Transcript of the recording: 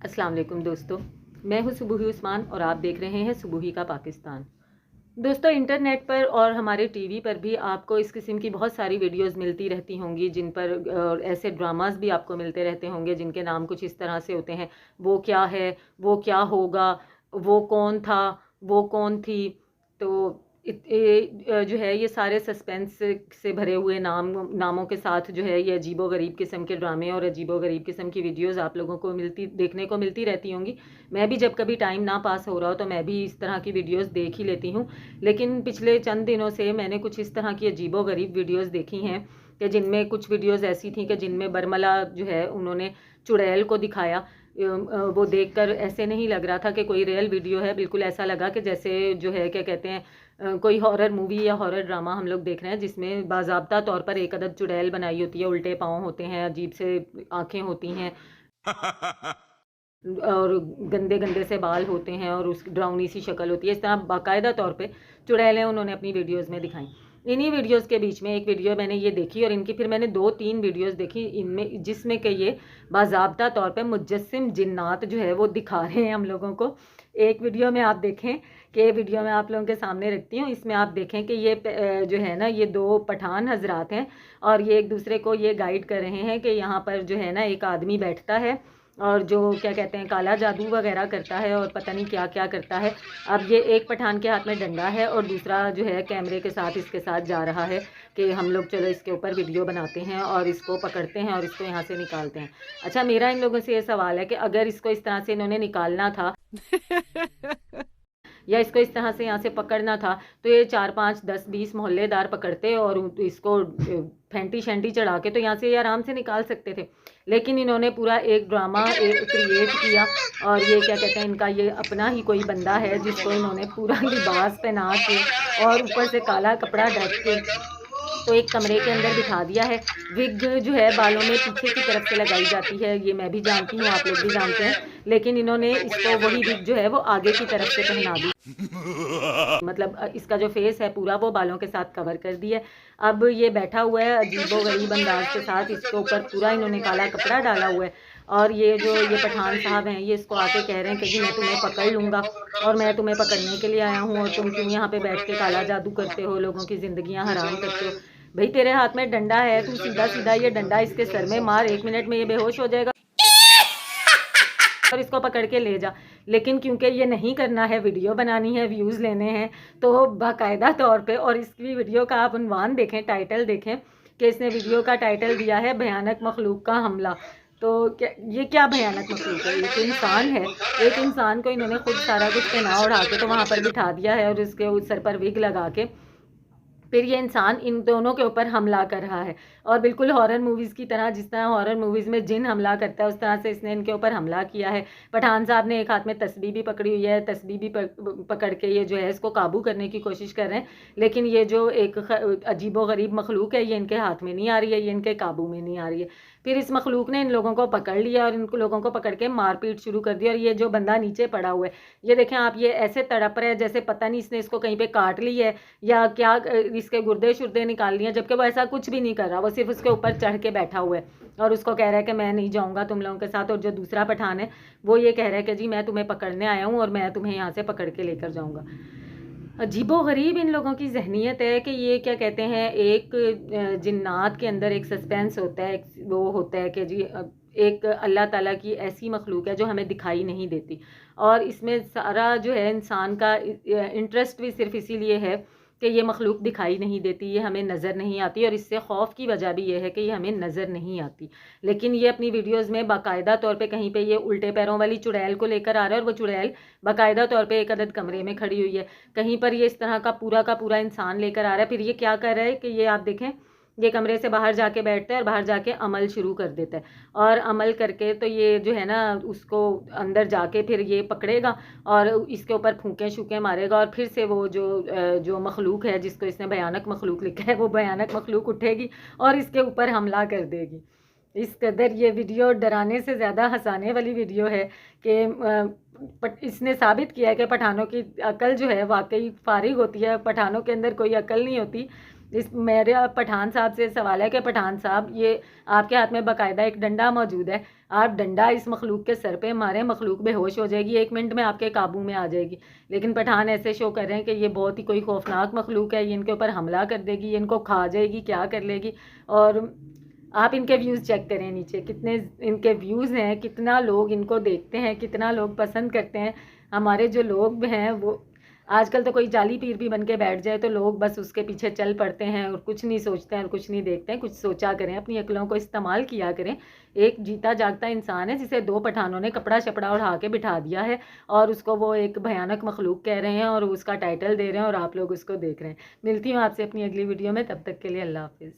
अस्सलाम वालेकुम दोस्तों, मैं हूँ सुबूही उस्मान और आप देख रहे हैं सुबूही का पाकिस्तान। दोस्तों, इंटरनेट पर और हमारे टीवी पर भी आपको इस किस्म की बहुत सारी वीडियोस मिलती रहती होंगी जिन पर ऐसे ड्रामास भी आपको मिलते रहते होंगे जिनके नाम कुछ इस तरह से होते हैं। वो क्या है, वो क्या होगा, वो कौन था, वो कौन थी। तो जो है ये सारे सस्पेंस से भरे हुए नामों के साथ जो है ये अजीबो-गरीब किस्म के ड्रामे और अजीबो-गरीब किस्म की वीडियोस आप लोगों को देखने को मिलती रहती होंगी। मैं भी जब कभी टाइम ना पास हो रहा हो तो मैं भी इस तरह की वीडियोस देख ही लेती हूँ। लेकिन पिछले चंद दिनों से मैंने कुछ इस तरह की अजीबो-गरीब वीडियोस देखी हैं कि जिनमें कुछ वीडियोस ऐसी थी कि जिनमें बरमला जो है उन्होंने चुड़ैल को दिखाया। वो देखकर ऐसे नहीं लग रहा था कि कोई रियल वीडियो है, बिल्कुल ऐसा लगा कि जैसे जो है क्या कहते हैं कोई हॉरर मूवी या हॉरर ड्रामा हम लोग देख रहे हैं जिसमें बाज़ाब्ता तौर पर एक अदद चुड़ैल बनाई होती है, उल्टे पाँव होते हैं, अजीब से आँखें होती हैं और गंदे गंदे से बाल होते हैं और उस डरावनी सी शक्ल होती है। इस तरह बाकायदा तौर पे चुड़ैलें उन्होंने अपनी वीडियोज़ में दिखाई। इन्हीं वीडियोज़ के बीच में एक वीडियो मैंने ये देखी और इनकी फिर मैंने 2-3 वीडियोज़ देखी इनमें जिसमें कि ये बाज़ाब्ता तौर पे मुजस्सिम जिन्नात जो है वो दिखा रहे हैं हम लोगों को। एक वीडियो में आप देखें कि ये वीडियो मैं आप लोगों के सामने रखती हूँ। इसमें आप देखें कि ये जो है ना ये 2 पठान हज़रात हैं और ये एक दूसरे को ये गाइड कर रहे हैं कि यहाँ पर जो है ना एक आदमी बैठता है और जो क्या कहते हैं काला जादू वगैरह करता है और पता नहीं क्या क्या करता है। अब ये एक पठान के हाथ में डंडा है और दूसरा जो है कैमरे के साथ इसके साथ जा रहा है कि हम लोग चलो इसके ऊपर वीडियो बनाते हैं और इसको पकड़ते हैं और इसको यहाँ से निकालते हैं। अच्छा, मेरा इन लोगों से ये सवाल है कि अगर इसको इस तरह से इन्होंने निकालना था या इसको इस तरह से यहाँ से पकड़ना था तो ये 4-5-10-20 मोहल्लेदार पकड़ते और इसको फैंटी शैंटी चढ़ा के तो यहाँ से ये आराम से निकाल सकते थे। लेकिन इन्होंने पूरा एक ड्रामा क्रिएट किया और ये क्या कहते हैं इनका ये अपना ही कोई बंदा है जिसको इन्होंने पूरा लिबास पहना के और ऊपर से काला कपड़ा ढक के तो एक कमरे के अंदर बिठा दिया है। विग जो है बालों में पीछे की तरफ से लगाई जाती है, ये मैं भी जानती हूँ, आप लोग भी जानते हैं। लेकिन इन्होंने इसको वही विग जो है वो आगे की तरफ से पहना दी। मतलब इसका जो फेस है पूरा वो बालों के साथ कवर कर दिया है। अब ये बैठा हुआ है अजीबो-गरीब अंदाज के साथ, इसके ऊपर पूरा इन्होंने काला कपड़ा डाला हुआ है और ये पठान साहब हैं, ये इसको आके कह रहे हैं कि जी मैं तुम्हें पकड़ लूँगा और मैं तुम्हें पकड़ने के लिए आया हूँ और तुम क्यों यहाँ पे बैठ के काला जादू करते हो, लोगों की ज़िंदगियाँ हराम करते हो। भई तेरे हाथ में डंडा है, तू सीधा-सीधा ये डंडा इसके सर में मार, 1 मिनट में ये बेहोश हो जाएगा और इसको पकड़ के ले जा। लेकिन क्योंकि ये नहीं करना है, वीडियो बनानी है, व्यूज़ लेने हैं, तो बाकायदा तौर पे और इसकी वीडियो का आप उन्वान देखें, टाइटल देखें कि इसने वीडियो का टाइटल दिया है भयानक मखलूक का हमला। तो क्या भयानक मखलूक है? एक इंसान है, एक इंसान को इन्होंने खुद सारा कुछ पहना ओढ़ा के तो वहाँ पर बिठा दिया है और उसके सर पर विग लगा के फिर ये इंसान इन दोनों के ऊपर हमला कर रहा है और बिल्कुल हॉरर मूवीज़ की तरह, जिस तरह हॉरर मूवीज़ में जिन हमला करता है उस तरह से इसने इनके ऊपर हमला किया है। पठान साहब ने एक हाथ में तस्बीह भी पकड़ी हुई है, तस्बीह भी पकड़ के ये जो है इसको काबू करने की कोशिश कर रहे हैं। लेकिन ये जो एक अजीबो-गरीब मखलूक है ये इनके हाथ में नहीं आ रही है, ये इनके काबू में नहीं आ रही है। फिर इस मखलूक ने इन लोगों को पकड़ लिया और इन लोगों को पकड़ के मारपीट शुरू कर दी और ये जो बंदा नीचे पड़ा हुआ है, ये देखें आप, ये ऐसे तड़प रहा है जैसे पता नहीं इसने इसको कहीं पे काट ली है या क्या इसके गुर्दे शुर्दे निकाल लिए, जबकि वो ऐसा कुछ भी नहीं कर रहा। वो सिर्फ उसके ऊपर चढ़ के बैठा हुआ है और उसको कह रहा है कि मैं नहीं जाऊँगा तुम लोगों के साथ। और जो दूसरा पठान है वो ये कह रहा है कि जी मैं तुम्हें पकड़ने आया हूँ और मैं तुम्हें यहाँ से पकड़ के लेकर जाऊँगा। अजीबो-गरीब इन लोगों की ज़हनियत है कि ये क्या कहते हैं, एक जिन्नात के अंदर एक सस्पेंस होता है, एक वो होता है कि जी एक अल्लाह ताला की ऐसी मखलूक है जो हमें दिखाई नहीं देती और इसमें सारा जो है इंसान का इंटरेस्ट भी सिर्फ इसीलिए है कि ये मखलूक दिखाई नहीं देती, ये हमें नज़र नहीं आती और इससे खौफ की वजह भी ये है कि ये हमें नज़र नहीं आती। लेकिन ये अपनी वीडियोज़ में बाकायदा तौर पे कहीं पे ये उल्टे पैरों वाली चुड़ैल को लेकर आ रहा है और वो चुड़ैल बाकायदा तौर पे एक अदद कमरे में खड़ी हुई है। कहीं पर ये इस तरह का पूरा इंसान लेकर आ रहा है। फिर ये क्या कर रहा है कि ये आप देखें, ये कमरे से बाहर जाके बैठता है और बाहर जाके अमल शुरू कर देता है और अमल करके तो ये जो है ना उसको अंदर जाके फिर ये पकड़ेगा और इसके ऊपर फूंके मारेगा और फिर से वो जो मखलूक है जिसको इसने भयानक मखलूक लिखा है वो भयानक मखलूक उठेगी और इसके ऊपर हमला कर देगी। इस कदर ये वीडियो डराने से ज़्यादा हंसाने वाली वीडियो है कि इसने साबित किया है कि पठानों की अकल जो है वाकई फारिग होती है, पठानों के अंदर कोई अकल नहीं होती। इस मेरे पठान साहब से सवाल है कि पठान साहब ये आपके हाथ में बाकायदा एक डंडा मौजूद है, आप डंडा इस मखलूक के सर पे मारें, मखलूक बेहोश हो जाएगी, 1 मिनट में आपके काबू में आ जाएगी। लेकिन पठान ऐसे शो कर रहे हैं कि ये बहुत ही कोई खौफनाक मखलूक है, ये इनके ऊपर हमला कर देगी, ये इनको खा जाएगी, क्या कर लेगी। और आप इनके व्यूज़ चेक करें नीचे कितने इनके व्यूज़ हैं, कितना लोग इनको देखते हैं, कितना लोग पसंद करते हैं। हमारे जो लोग हैं वो आजकल तो कोई जाली पीर भी बन के बैठ जाए तो लोग बस उसके पीछे चल पड़ते हैं और कुछ नहीं सोचते हैं और कुछ नहीं देखते हैं। कुछ सोचा करें, अपनी अक्लों को इस्तेमाल किया करें। एक जीता जागता इंसान है जिसे 2 पठानों ने कपड़ा शपड़ा उड़ा के बिठा दिया है और उसको वो एक भयानक मखलूक कह रहे हैं और उसका टाइटल दे रहे हैं और आप लोग उसको देख रहे हैं। मिलती हूँ आपसे अपनी अगली वीडियो में, तब तक के लिए अल्लाह हाफिज़।